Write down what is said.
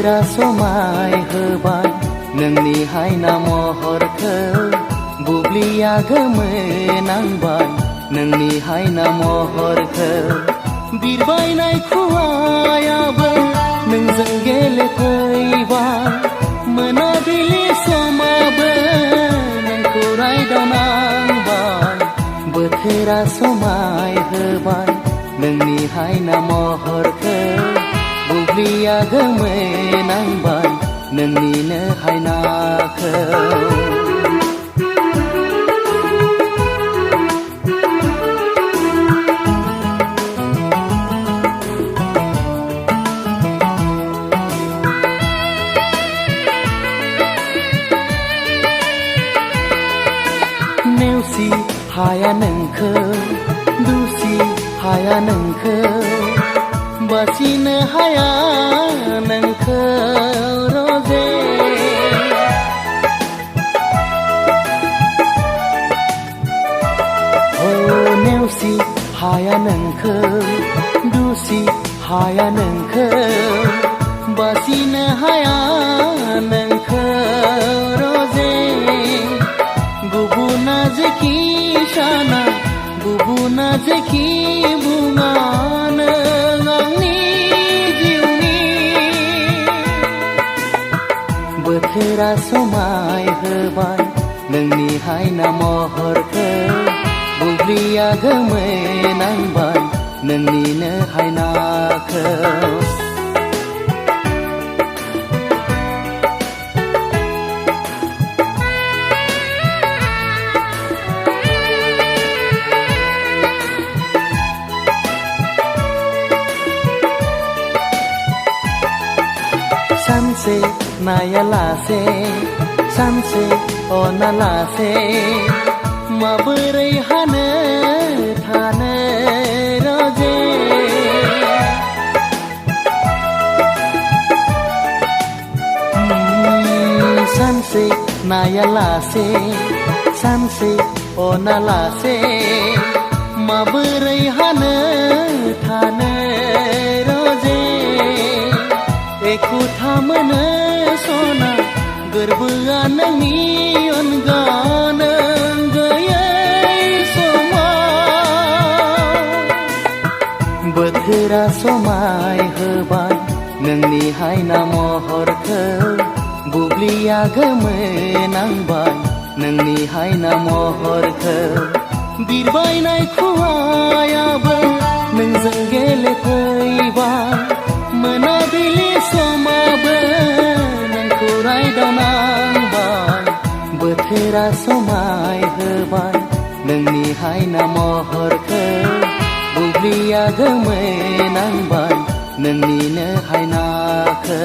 बोथोरा समाय होबाय नोंनि हायना महरखौ बुब्लिया गोमोनांबाय नोंनि हायना महरखौ बिरबायनाय खुवायाबो नोंजों गेलेफैबाय मोनाबिलि समाबो नोंखौ रायदावनांबाय बोथोरा समाय होबाय नोंनि हायना महरखौ बुब्लिया गोमोनांबाय नोंनिनो हायनाखौ नेवसि हाया नोंखौ दुसि हाया नोंखौ बासिनो हाया नोंखौ रजे नेवसि हाया नोंखौ दुसि हाया नोंखौ बासिनो हाया नोंखौ रजे गुबुना जेखि साना गुबुना जेखि बुङा नों आंनि जिउनि बोथोरा समाय होबाय नोंनि हायना महरखौ बुब्लिया गोमोनांबाय नोंनिनो हायनाखौ सानसे नायालासे सानसे अनालासे माबोरै हानो थानो रजे सानसे नायालासे सानसे अनालासे माबोरै हानो थानो रजे एखुथा मोनो सना गोरबोआ नोंनि अनगा नों गैयै समाव बोथोरा समाय होबाय नोंनि हायना महरखौ बुब्लिया गोमोनांबाय नोंनि हायना महरखौ बिरबायनाय खुवायाबो नोंजों गेलेफैबाय मोनाबिलि समाबो नोंखौ रायदावनांबाय बोथोरा समाय होबाय नोंनि हायना महरखौ बुब्लिया गोमोनांबाय नोंनिनो हायनाखौ